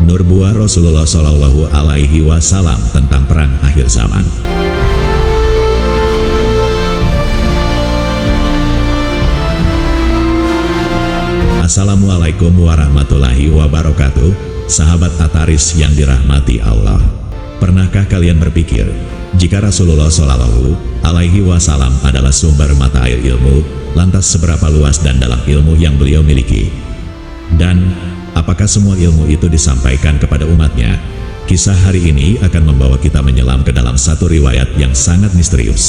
Nubuah Rasulullah Shallallahu Alaihi Wasallam tentang perang akhir zaman. Assalamualaikum warahmatullahi wabarakatuh, sahabat Ataris yang dirahmati Allah. Pernahkah kalian berpikir, jika Rasulullah Shallallahu Alaihi Wasallam adalah sumber mata air ilmu, lantas seberapa luas dan dalam ilmu yang beliau miliki? Dan apakah semua ilmu itu disampaikan kepada umatnya? Kisah hari ini akan membawa kita menyelam ke dalam satu riwayat yang sangat misterius,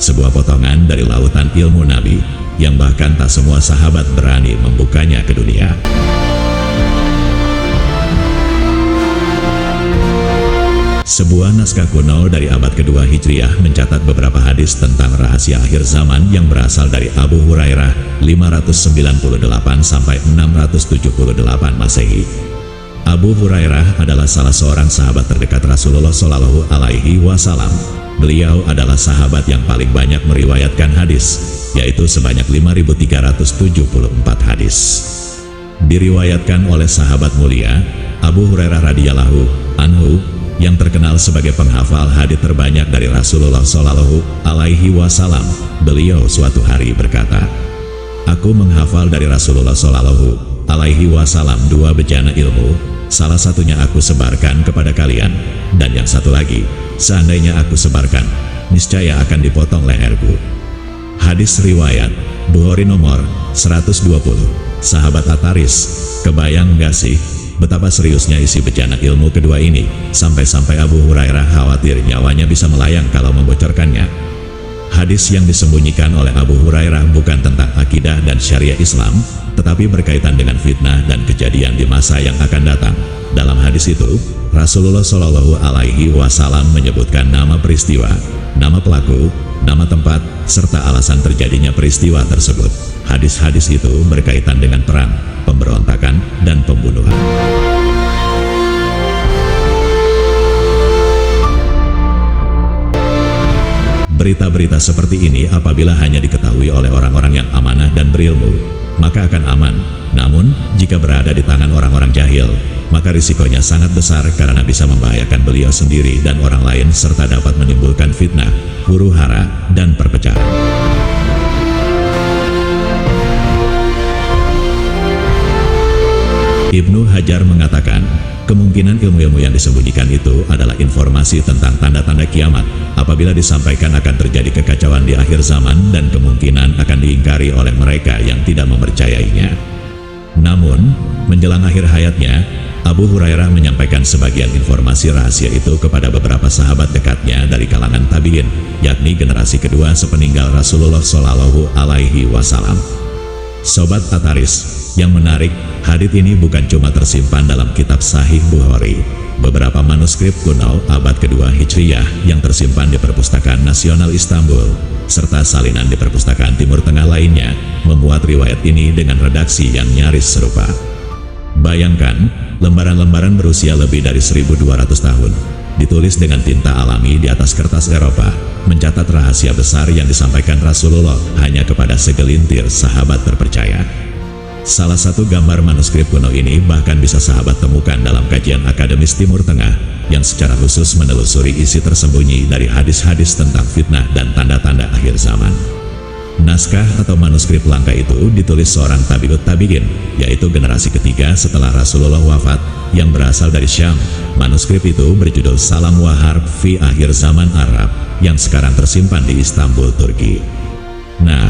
sebuah potongan dari lautan ilmu Nabi, yang bahkan tak semua sahabat berani membukanya ke dunia. Sebuah naskah kuno dari abad kedua Hijriah mencatat beberapa hadis tentang rahasia akhir zaman yang berasal dari Abu Hurairah 598 sampai 678 Masehi. Abu Hurairah adalah salah seorang sahabat terdekat Rasulullah Shallallahu Alaihi Wasallam. Beliau adalah sahabat yang paling banyak meriwayatkan hadis, yaitu sebanyak 5.374 hadis. Diriwayatkan oleh sahabat mulia Abu Hurairah radhiyallahu anhu, yang terkenal sebagai penghafal hadis terbanyak dari Rasulullah Shallallahu Alaihi Wasallam. Beliau suatu hari berkata, "Aku menghafal dari Rasulullah Shallallahu Alaihi Wasallam 2 bejana ilmu. Salah satunya aku sebarkan kepada kalian, dan yang satu lagi, seandainya aku sebarkan, niscaya akan dipotong leherku." Hadis riwayat Bukhari nomor 120. Sahabat Ataris, kebayang nggak sih betapa seriusnya isi bejana ilmu kedua ini, sampai-sampai Abu Hurairah khawatir nyawanya bisa melayang kalau membocorkannya. Hadis yang disembunyikan oleh Abu Hurairah bukan tentang akidah dan syariah Islam, tetapi berkaitan dengan fitnah dan kejadian di masa yang akan datang. Dalam hadis itu, Rasulullah Shallallahu Alaihi Wasallam menyebutkan nama peristiwa, nama pelaku, nama tempat, serta alasan terjadinya peristiwa tersebut. Hadis-hadis itu berkaitan dengan perang, pemberontakan, dan pembunuhan. Berita-berita seperti ini apabila hanya diketahui oleh orang-orang yang amanah dan berilmu, maka akan aman. Namun, jika berada di tangan orang-orang jahil, maka risikonya sangat besar karena bisa membahayakan beliau sendiri dan orang lain serta dapat menimbulkan fitnah, huru-hara, dan perpecahan. Ibnu Hajar mengatakan, kemungkinan ilmu-ilmu yang disembunyikan itu adalah informasi tentang tanda-tanda kiamat. Apabila disampaikan akan terjadi kekacauan di akhir zaman dan kemungkinan akan diingkari oleh mereka yang tidak mempercayainya. Namun, menjelang akhir hayatnya, Abu Hurairah menyampaikan sebagian informasi rahasia itu kepada beberapa sahabat dekatnya dari kalangan tabi'in, yakni generasi kedua sepeninggal Rasulullah Shallallahu Alaihi Wasallam. Sobat Ataris, yang menarik, hadits ini bukan cuma tersimpan dalam kitab Sahih Bukhari. Beberapa manuskrip kuno abad kedua Hijriah yang tersimpan di Perpustakaan Nasional Istanbul, serta salinan di Perpustakaan Timur Tengah lainnya, memuat riwayat ini dengan redaksi yang nyaris serupa. Bayangkan, lembaran-lembaran berusia lebih dari 1200 tahun, ditulis dengan tinta alami di atas kertas Eropa, mencatat rahasia besar yang disampaikan Rasulullah hanya kepada segelintir sahabat terpercaya. Salah satu gambar manuskrip kuno ini bahkan bisa sahabat temukan dalam kajian akademis Timur Tengah, yang secara khusus menelusuri isi tersembunyi dari hadis-hadis tentang fitnah dan tanda-tanda akhir zaman. Naskah atau manuskrip langka itu ditulis seorang tabi'ut tabi'in, yaitu generasi ketiga setelah Rasulullah wafat, yang berasal dari Syam. Manuskrip itu berjudul Salam wa Harb fi Akhir Zaman Arab, yang sekarang tersimpan di Istanbul, Turki. Nah,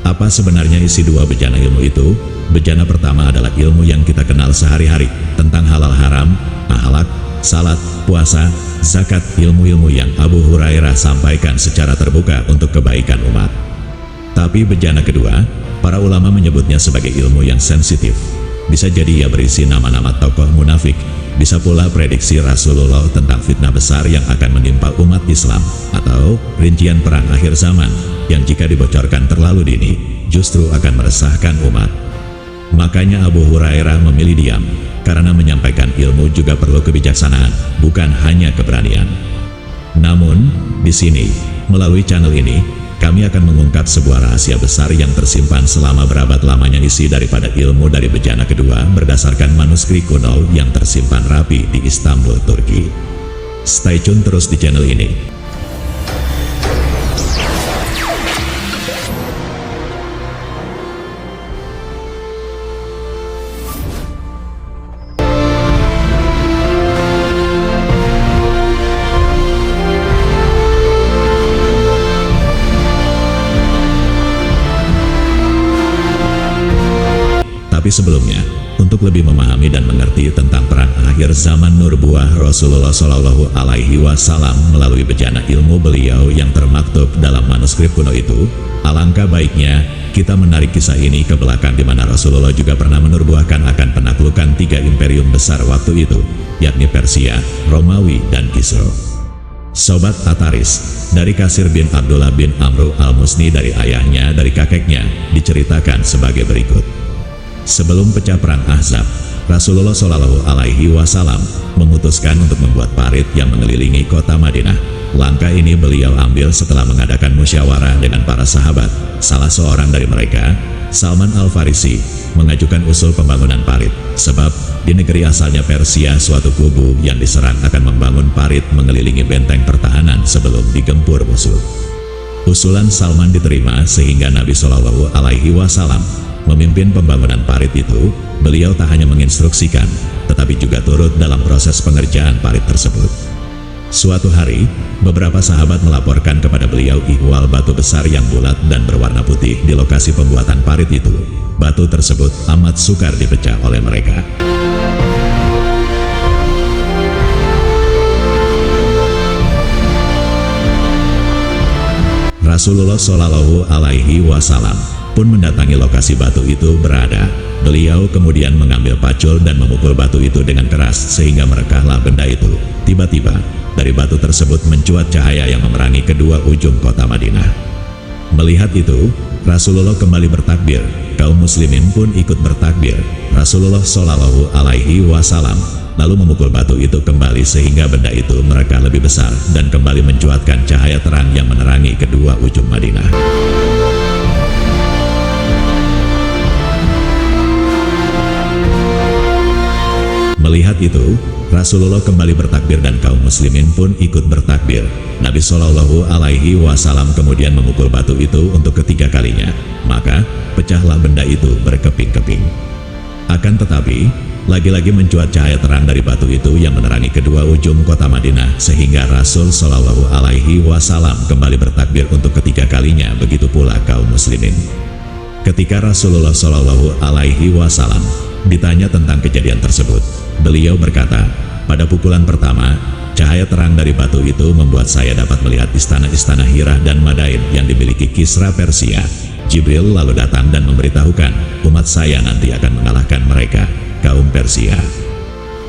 apa sebenarnya isi 2 bejana ilmu itu? Bejana pertama adalah ilmu yang kita kenal sehari-hari, tentang halal haram, akhlak, salat, puasa, zakat, ilmu-ilmu yang Abu Hurairah sampaikan secara terbuka untuk kebaikan umat. Tapi bejana kedua, para ulama menyebutnya sebagai ilmu yang sensitif. Bisa jadi ia berisi nama-nama tokoh munafik, bisa pula prediksi Rasulullah tentang fitnah besar yang akan menimpa umat Islam, atau rincian perang akhir zaman, yang jika dibocorkan terlalu dini, justru akan meresahkan umat. Makanya Abu Hurairah memilih diam, karena menyampaikan ilmu juga perlu kebijaksanaan, bukan hanya keberanian. Namun, di sini, melalui channel ini, kami akan mengungkap sebuah rahasia besar yang tersimpan selama berabad lamanya, isi daripada ilmu dari bejana kedua berdasarkan manuskrip kuno yang tersimpan rapi di Istanbul, Turki. Stay tune terus di channel ini. Tapi sebelumnya, untuk lebih memahami dan mengerti tentang perang akhir zaman nubuwah Rasulullah Shallallahu Alaihi Wasallam melalui bejana ilmu beliau yang termaktub dalam manuskrip kuno itu, alangkah baiknya kita menarik kisah ini ke belakang, di mana Rasulullah juga pernah menubuahkan akan penaklukan 3 imperium besar waktu itu, yakni Persia, Romawi, dan Kisra. Sobat Ataris, dari Kasir bin Abdullah bin Amru al-Musni dari ayahnya dari kakeknya, diceritakan sebagai berikut. Sebelum pecah perang Ahzab, Rasulullah Shallallahu Alaihi Wasallam memutuskan untuk membuat parit yang mengelilingi kota Madinah. Langkah ini beliau ambil setelah mengadakan musyawarah dengan para sahabat. Salah seorang dari mereka, Salman Al-Farisi, mengajukan usul pembangunan parit, sebab di negeri asalnya Persia suatu kubu yang diserang akan membangun parit mengelilingi benteng pertahanan sebelum digempur musuh. Usulan Salman diterima sehingga Nabi Shallallahu Alaihi Wasallam memimpin pembangunan parit itu. Beliau tak hanya menginstruksikan, tetapi juga turut dalam proses pengerjaan parit tersebut. Suatu hari, beberapa sahabat melaporkan kepada beliau ihwal batu besar yang bulat dan berwarna putih di lokasi pembuatan parit itu. Batu tersebut amat sukar dipecah oleh mereka. Rasulullah Shallallahu Alaihi Wasallam pun mendatangi lokasi batu itu berada. Beliau kemudian mengambil pacul dan memukul batu itu dengan keras sehingga merekahlah benda itu. Tiba-tiba dari batu tersebut mencuat cahaya yang memerangi kedua ujung kota Madinah. Melihat itu, Rasulullah kembali bertakbir. Kaum muslimin pun ikut bertakbir. Rasulullah Shallallahu Alaihi Wasallam lalu memukul batu itu kembali sehingga benda itu merekah lebih besar dan kembali mencuatkan cahaya terang yang menerangi kedua ujung Madinah. Melihat itu, Rasulullah kembali bertakbir dan kaum muslimin pun ikut bertakbir. Nabi Shallallahu Alaihi Wasallam kemudian memukul batu itu untuk ketiga kalinya, maka pecahlah benda itu berkeping-keping. Akan tetapi, lagi-lagi mencuat cahaya terang dari batu itu yang menerangi kedua ujung kota Madinah sehingga Rasul Shallallahu Alaihi Wasallam kembali bertakbir untuk ketiga kalinya. Begitu pula kaum muslimin. Ketika Rasulullah Shallallahu Alaihi Wasallam ditanya tentang kejadian tersebut, beliau berkata, pada pukulan pertama, cahaya terang dari batu itu membuat saya dapat melihat istana-istana Hira dan Madain yang dimiliki Kisra Persia. Jibril lalu datang dan memberitahukan, umat saya nanti akan mengalahkan mereka, kaum Persia.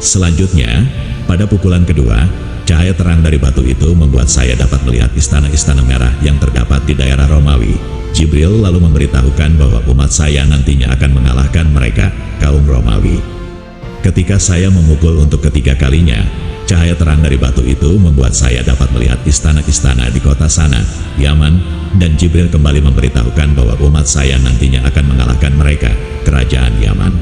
Selanjutnya, pada pukulan kedua, cahaya terang dari batu itu membuat saya dapat melihat istana-istana merah yang terdapat di daerah Romawi. Jibril lalu memberitahukan bahwa umat saya nantinya akan mengalahkan mereka, kaum Romawi. Ketika saya memukul untuk ketiga kalinya, cahaya terang dari batu itu membuat saya dapat melihat istana-istana di kota sana, Yaman, dan Jibril kembali memberitahukan bahwa umat saya nantinya akan mengalahkan mereka, kerajaan Yaman.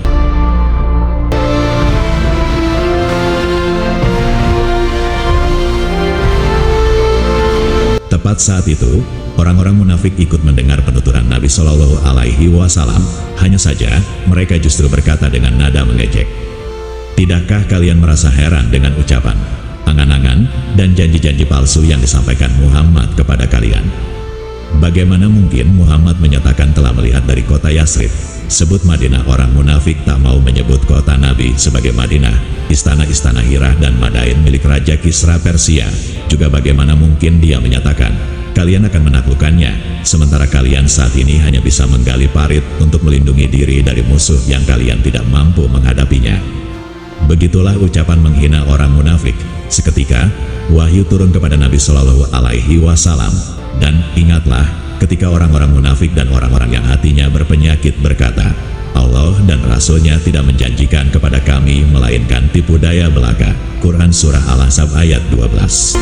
Tepat saat itu, orang-orang munafik ikut mendengar penuturan Nabi Shallallahu Alaihi Wasallam. Hanya saja, mereka justru berkata dengan nada mengejek, "Tidakkah kalian merasa heran dengan ucapan, angan-angan, dan janji-janji palsu yang disampaikan Muhammad kepada kalian? Bagaimana mungkin Muhammad menyatakan telah melihat dari kota Yasrib, sebut Madinah? Orang munafik tak mau menyebut kota Nabi sebagai Madinah, istana-istana Hira dan Madain milik Raja Kisra Persia. Juga bagaimana mungkin dia menyatakan, kalian akan menaklukkannya, sementara kalian saat ini hanya bisa menggali parit untuk melindungi diri dari musuh yang kalian tidak mampu menghadapinya." Begitulah ucapan menghina orang munafik. Seketika, wahyu turun kepada Nabi Shallallahu Alaihi Wasallam. Dan ingatlah, ketika orang-orang munafik dan orang-orang yang hatinya berpenyakit berkata, Allah dan Rasulnya tidak menjanjikan kepada kami melainkan tipu daya belaka. Quran Surah Al-Ahzab ayat 12.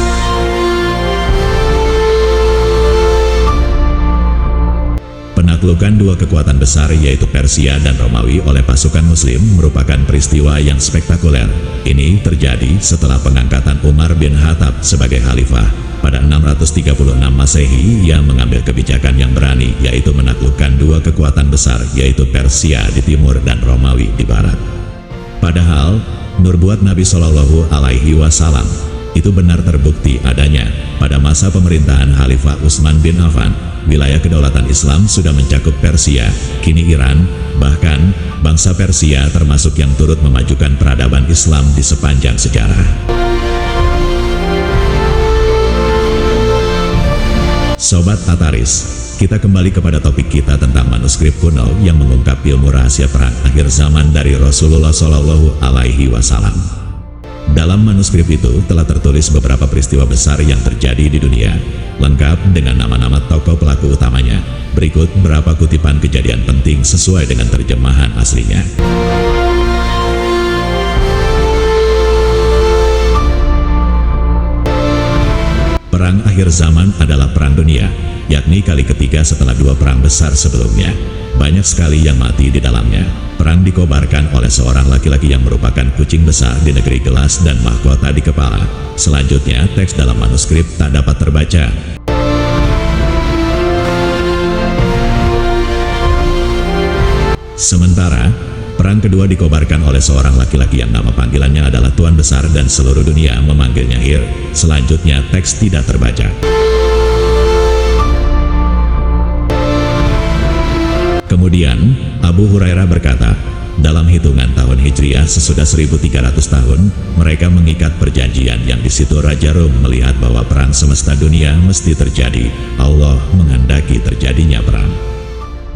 Penaklukan dua kekuatan besar yaitu Persia dan Romawi oleh pasukan Muslim merupakan peristiwa yang spektakuler. Ini terjadi setelah pengangkatan Umar bin Khattab sebagai khalifah pada 636 Masehi. Ia mengambil kebijakan yang berani, yaitu menaklukkan dua kekuatan besar yaitu Persia di timur dan Romawi di barat. Padahal nubuat Nabi Shallallahu Alaihi Wasallam itu benar terbukti adanya. Pada masa pemerintahan Khalifah Utsman bin Affan, wilayah kedaulatan Islam sudah mencakup Persia, kini Iran, bahkan bangsa Persia termasuk yang turut memajukan peradaban Islam di sepanjang sejarah. Sobat Ataris, kita kembali kepada topik kita tentang manuskrip kuno yang mengungkap ilmu rahasia perang akhir zaman dari Rasulullah Shallallahu Alaihi Wasallam. Dalam manuskrip itu telah tertulis beberapa peristiwa besar yang terjadi di dunia, lengkap dengan nama-nama tokoh pelaku utamanya. Berikut beberapa kutipan kejadian penting sesuai dengan terjemahan aslinya. Perang akhir zaman adalah perang dunia, yakni kali ketiga setelah dua perang besar sebelumnya. Banyak sekali yang mati di dalamnya. Perang dikobarkan oleh seorang laki-laki yang merupakan kucing besar di negeri gelas dan mahkota di kepala. Selanjutnya, teks dalam manuskrip tak dapat terbaca. Sementara, perang kedua dikobarkan oleh seorang laki-laki yang nama panggilannya adalah Tuan Besar dan seluruh dunia memanggilnya Hir. Selanjutnya, teks tidak terbaca. Kemudian, Abu Hurairah berkata, dalam hitungan tahun Hijriah sesudah 1300 tahun, mereka mengikat perjanjian yang di situ Raja Rom melihat bahwa perang semesta dunia mesti terjadi. Allah menghendaki terjadinya perang.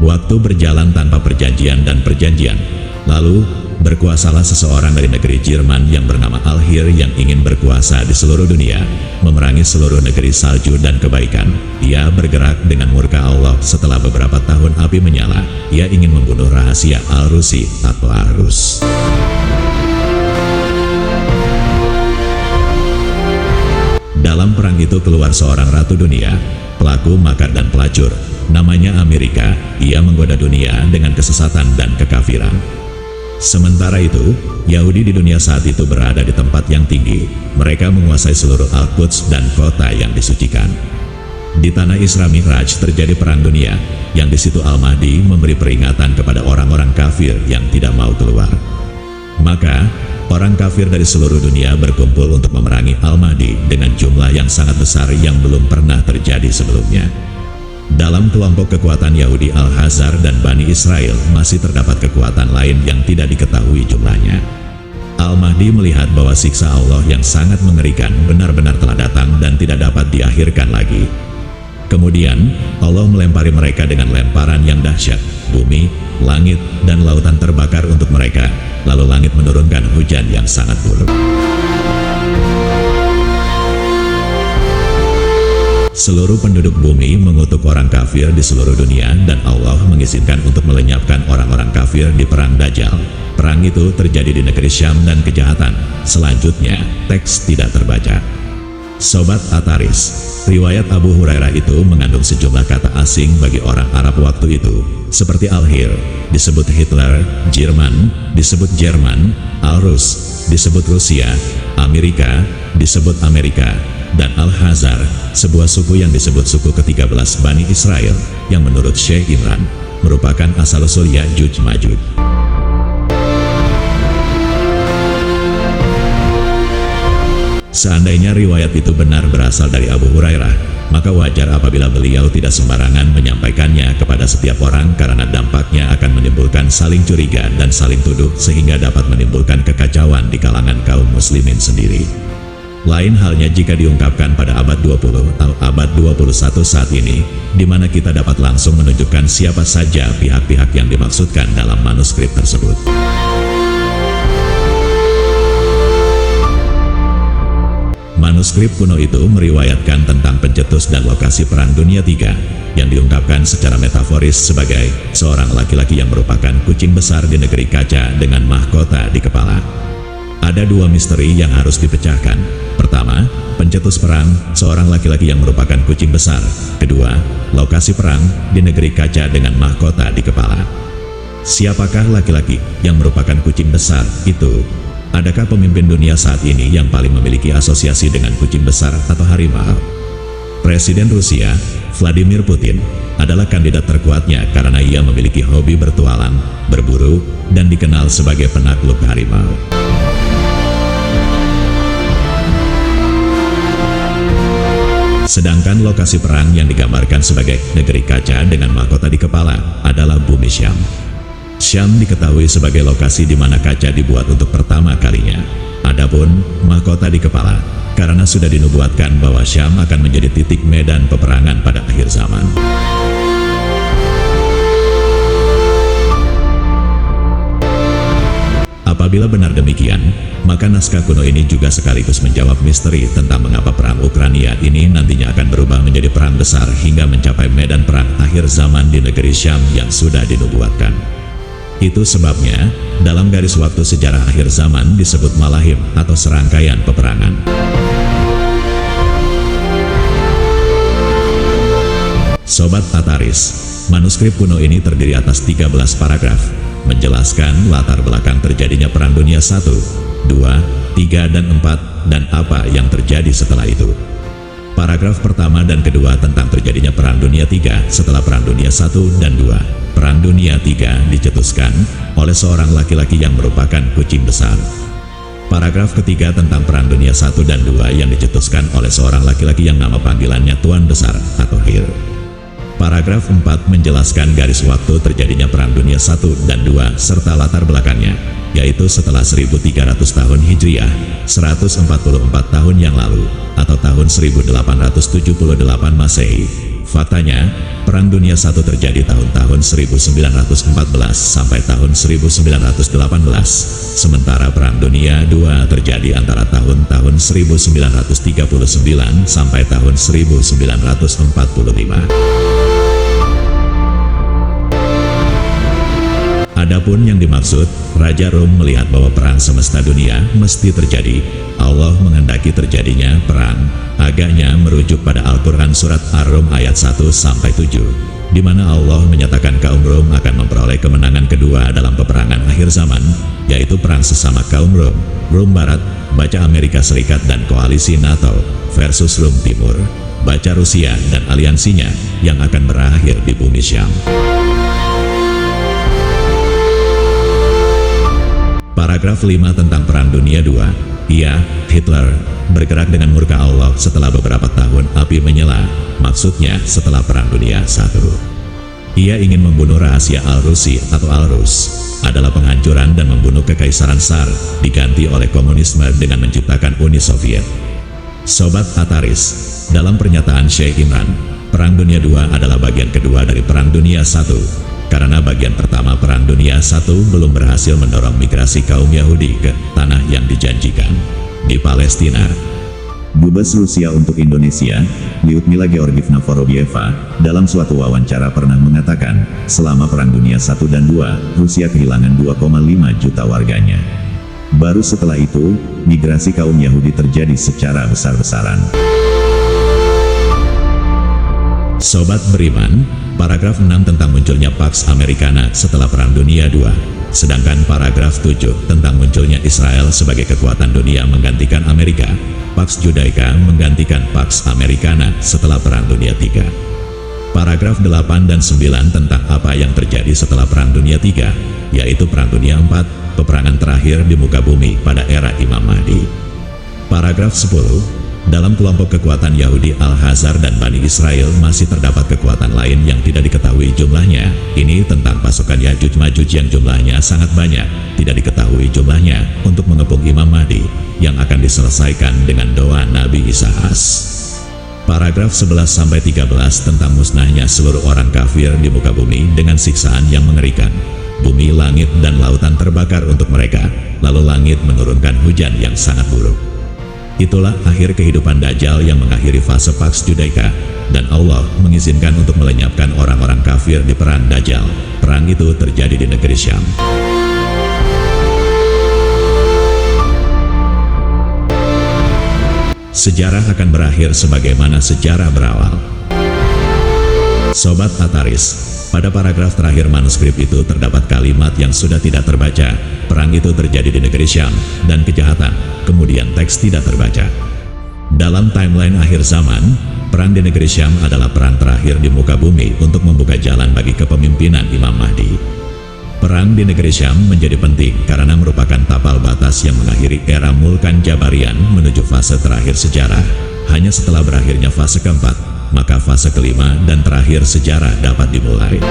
Waktu berjalan tanpa perjanjian dan perjanjian. Lalu, berkuasalah seseorang dari negeri Jerman yang bernama Al-Hir yang ingin berkuasa di seluruh dunia, memerangi seluruh negeri salju dan kebaikan. Ia bergerak dengan murka Allah. Setelah beberapa tahun api menyala, ia ingin membunuh rahasia Al-Rusi atau Arus. Dalam perang itu keluar seorang ratu dunia, pelaku makar dan pelacur, namanya Amerika. Ia menggoda dunia dengan kesesatan dan kekafiran. Sementara itu, Yahudi di dunia saat itu berada di tempat yang tinggi. Mereka menguasai seluruh Al-Quds dan kota yang disucikan. Di tanah Isra Mi'raj terjadi perang dunia, yang di situ Al-Mahdi memberi peringatan kepada orang-orang kafir yang tidak mau keluar. Maka, orang kafir dari seluruh dunia berkumpul untuk memerangi Al-Mahdi dengan jumlah yang sangat besar yang belum pernah terjadi sebelumnya. Dalam kelompok kekuatan Yahudi Al-Hazar dan Bani Israel masih terdapat kekuatan lain yang tidak diketahui jumlahnya. Al-Mahdi melihat bahwa siksa Allah yang sangat mengerikan benar-benar telah datang dan tidak dapat diakhirkan lagi. Kemudian, Allah melempari mereka dengan lemparan yang dahsyat. Bumi, langit, dan lautan terbakar untuk mereka. Lalu langit menurunkan hujan yang sangat buruk. Seluruh penduduk bumi mengutuk orang kafir di seluruh dunia dan Allah mengizinkan untuk melenyapkan orang-orang kafir di perang Dajjal. Perang itu terjadi di negeri Syam dan kejahatan. Selanjutnya, teks tidak terbaca. Sobat Ataris, riwayat Abu Hurairah itu mengandung sejumlah kata asing bagi orang Arab waktu itu, seperti Al-Hir, disebut Hitler, Jerman, disebut Jerman, Al-Rus, disebut Rusia, Amerika, disebut Amerika, dan Al-Hazar, sebuah suku yang disebut suku ke-13 Bani Israel, yang menurut Syekh Imran, merupakan asal-usul Ya'juj Ma'juj. Seandainya riwayat itu benar berasal dari Abu Hurairah, maka wajar apabila beliau tidak sembarangan menyampaikannya kepada setiap orang karena dampaknya akan menimbulkan saling curiga dan saling tuduh sehingga dapat menimbulkan kekacauan di kalangan kaum muslimin sendiri. Lain halnya jika diungkapkan pada abad 20 atau abad 21 saat ini, di mana kita dapat langsung menunjukkan siapa saja pihak-pihak yang dimaksudkan dalam manuskrip tersebut. Manuskrip kuno itu meriwayatkan tentang pencetus dan lokasi Perang Dunia III, yang diungkapkan secara metaforis sebagai seorang laki-laki yang merupakan kucing besar di negeri kaca dengan mahkota di kepala. Ada dua misteri yang harus dipecahkan. Pertama, Pertama, pencetus perang, seorang laki-laki yang merupakan kucing besar. Kedua, lokasi perang di negeri kaca dengan mahkota di kepala. Siapakah laki-laki yang merupakan kucing besar itu? Adakah pemimpin dunia saat ini yang paling memiliki asosiasi dengan kucing besar atau harimau? Presiden Rusia, Vladimir Putin, adalah kandidat terkuatnya karena ia memiliki hobi bertualang, berburu, dan dikenal sebagai penakluk harimau. Sedangkan lokasi perang yang digambarkan sebagai negeri kaca dengan mahkota di kepala adalah bumi Syam. Syam diketahui sebagai lokasi di mana kaca dibuat untuk pertama kalinya. Adapun mahkota di kepala, karena sudah dinubuatkan bahwa Syam akan menjadi titik medan peperangan pada akhir zaman. Apabila benar demikian, maka naskah kuno ini juga sekaligus menjawab misteri tentang mengapa perang Ukraina ini nantinya akan berubah menjadi perang besar hingga mencapai medan perang akhir zaman di negeri Syam yang sudah dinubuatkan. Itu sebabnya, dalam garis waktu sejarah akhir zaman disebut Malahim atau serangkaian peperangan. Sobat Ataris, manuskrip kuno ini terdiri atas 13 paragraf, menjelaskan latar belakang terjadinya Perang Dunia I, II, III, dan IV, dan apa yang terjadi setelah itu. Paragraf pertama dan kedua tentang terjadinya Perang Dunia III setelah Perang Dunia I dan II. Perang Dunia III dicetuskan oleh seorang laki-laki yang merupakan kucing besar. Paragraf ketiga tentang Perang Dunia I dan II yang dicetuskan oleh seorang laki-laki yang nama panggilannya Tuan Besar atau Hir. Paragraf 4 menjelaskan garis waktu terjadinya Perang Dunia I dan II serta latar belakangnya, yaitu setelah 1300 tahun Hijriah, 144 tahun yang lalu, atau tahun 1878 Masehi. Faktanya, Perang Dunia I terjadi tahun-tahun 1914 sampai tahun 1918, sementara Perang Dunia II terjadi antara tahun-tahun 1939 sampai tahun 1945. Adapun yang dimaksud, Raja Rom melihat bahwa perang semesta dunia mesti terjadi. Allah menghendaki terjadinya perang. Agaknya merujuk pada Al-Quran surat Ar-Rum ayat 1-7, di mana Allah menyatakan kaum Rom akan memperoleh kemenangan kedua dalam peperangan akhir zaman, yaitu perang sesama kaum Rom, Rom Barat, baca Amerika Serikat dan koalisi NATO, versus Rom Timur, baca Rusia dan aliansinya, yang akan berakhir di bumi Syam. Paragraf 5 tentang Perang Dunia II. Ia, Hitler, bergerak dengan murka Allah setelah beberapa tahun api menyala, maksudnya setelah Perang Dunia I. Ia ingin membunuh rahasia Al-Rusi atau Al-Rus, adalah penghancuran dan membunuh kekaisaran Tsar, diganti oleh komunisme dengan menciptakan Uni Soviet. Sobat Ataris, dalam pernyataan Sheikh Imran, Perang Dunia II adalah bagian kedua dari Perang Dunia I. Karena bagian pertama Perang Dunia I belum berhasil mendorong migrasi kaum Yahudi ke tanah yang dijanjikan, di Palestina. Dubes Rusia untuk Indonesia, Lyudmila Georgievna Vorobyeva, dalam suatu wawancara pernah mengatakan, selama Perang Dunia I dan II, Rusia kehilangan 2,5 juta warganya. Baru setelah itu, migrasi kaum Yahudi terjadi secara besar-besaran. Sobat beriman, paragraf 6 tentang munculnya Pax Americana setelah Perang Dunia II, sedangkan paragraf 7 tentang munculnya Israel sebagai kekuatan dunia menggantikan Amerika, Pax Judaica menggantikan Pax Americana setelah Perang Dunia III. Paragraf 8 dan 9 tentang apa yang terjadi setelah Perang Dunia III, yaitu Perang Dunia IV, peperangan terakhir di muka bumi pada era Imam Mahdi. Paragraf 10, dalam kelompok kekuatan Yahudi Al-Hazar dan Bani Israel masih terdapat kekuatan lain yang tidak diketahui jumlahnya. Ini tentang pasukan Yajuj Majuj yang jumlahnya sangat banyak, tidak diketahui jumlahnya, untuk mengepung Imam Mahdi, yang akan diselesaikan dengan doa Nabi Ishaq. Paragraf 11-13 tentang musnahnya seluruh orang kafir di muka bumi dengan siksaan yang mengerikan. Bumi, langit, dan lautan terbakar untuk mereka, lalu langit menurunkan hujan yang sangat buruk. Itulah akhir kehidupan Dajjal yang mengakhiri fase Pax Judaica, dan Allah mengizinkan untuk melenyapkan orang-orang kafir di perang Dajjal. Perang itu terjadi di negeri Syam. Sejarah akan berakhir sebagaimana sejarah berawal. Sobat Ataris, pada paragraf terakhir manuskrip itu terdapat kalimat yang sudah tidak terbaca. Perang itu terjadi di negeri Syam, dan kejahatan. Kemudian teks tidak terbaca. Dalam timeline akhir zaman, perang di negeri Syam adalah perang terakhir di muka bumi untuk membuka jalan bagi kepemimpinan Imam Mahdi. Perang di negeri Syam menjadi penting karena merupakan tapal batas yang mengakhiri era Mulkan Jabarian menuju fase terakhir sejarah. Hanya setelah berakhirnya fase keempat, maka fase kelima dan terakhir sejarah dapat dimulai.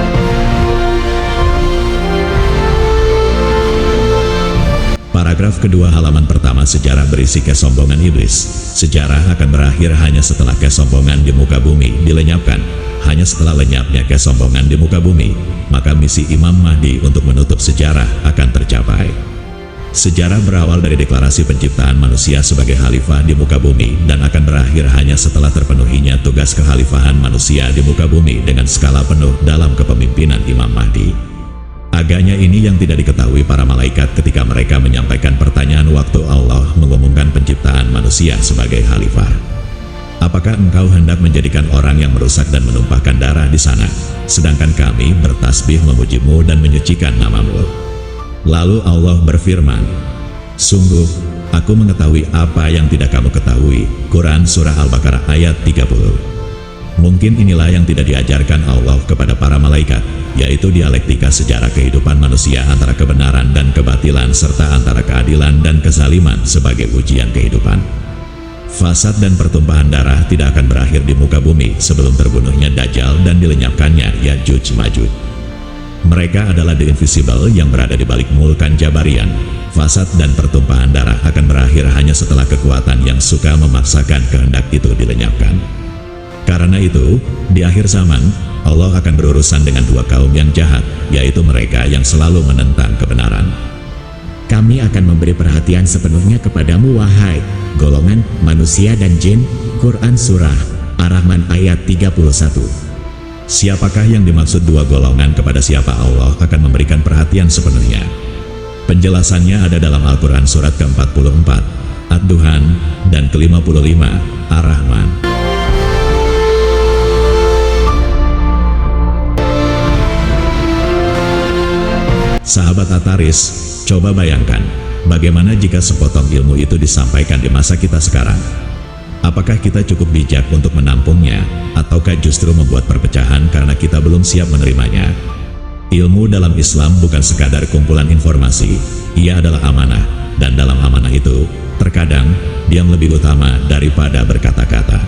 Paragraf kedua halaman pertama sejarah berisi kesombongan iblis. Sejarah akan berakhir hanya setelah kesombongan di muka bumi dilenyapkan. Hanya setelah lenyapnya kesombongan di muka bumi, maka misi Imam Mahdi untuk menutup sejarah akan tercapai. Sejarah berawal dari deklarasi penciptaan manusia sebagai khalifah di muka bumi dan akan berakhir hanya setelah terpenuhinya tugas kekhalifahan manusia di muka bumi dengan skala penuh dalam kepemimpinan Imam Mahdi. Agaknya ini yang tidak diketahui para malaikat ketika mereka menyampaikan pertanyaan waktu Allah mengumumkan penciptaan manusia sebagai khalifah. Apakah engkau hendak menjadikan orang yang merusak dan menumpahkan darah di sana, sedangkan kami bertasbih memujimu dan menyucikan namamu? Lalu Allah berfirman, sungguh, aku mengetahui apa yang tidak kamu ketahui. Quran Surah Al-Baqarah ayat 30. Mungkin inilah yang tidak diajarkan Allah kepada para malaikat, yaitu dialektika sejarah kehidupan manusia antara kebenaran dan kebatilan serta antara keadilan dan kezaliman sebagai ujian kehidupan. Fasad dan pertumpahan darah tidak akan berakhir di muka bumi sebelum terbunuhnya Dajjal dan dilenyapkannya Ya'juj Ma'juj. Mereka adalah the invisible yang berada di balik Mulkan Jabarian. Fasad dan pertumpahan darah akan berakhir hanya setelah kekuatan yang suka memaksakan kehendak itu dilenyapkan. Karena itu, di akhir zaman, Allah akan berurusan dengan dua kaum yang jahat, yaitu mereka yang selalu menentang kebenaran. Kami akan memberi perhatian sepenuhnya kepadamu wahai golongan manusia dan jin. Quran Surah Ar-Rahman ayat 31. Siapakah yang dimaksud dua golongan kepada siapa Allah akan memberikan perhatian sepenuhnya? Penjelasannya ada dalam Al-Quran surat ke-44, Ad-Duhan, dan ke-55, Ar-Rahman. Sahabat Ataris, coba bayangkan, bagaimana jika sepotong ilmu itu disampaikan di masa kita sekarang? Apakah kita cukup bijak untuk menampungnya, ataukah justru membuat perpecahan karena kita belum siap menerimanya? Ilmu dalam Islam bukan sekadar kumpulan informasi, ia adalah amanah, dan dalam amanah itu, terkadang, diam lebih utama daripada berkata-kata.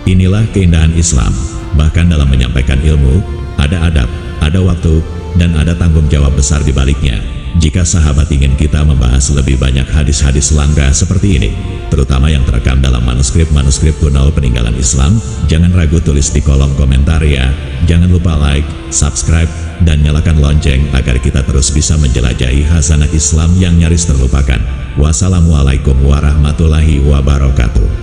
Inilah keindahan Islam, bahkan dalam menyampaikan ilmu, ada adab, ada waktu, dan ada tanggung jawab besar di baliknya. Jika sahabat ingin kita membahas lebih banyak hadis-hadis langka seperti ini, terutama yang terekam dalam manuskrip-manuskrip kuno peninggalan Islam, jangan ragu tulis di kolom komentar ya. Jangan lupa like, subscribe, dan nyalakan lonceng agar kita terus bisa menjelajahi khazanah Islam yang nyaris terlupakan. Wassalamualaikum warahmatullahi wabarakatuh.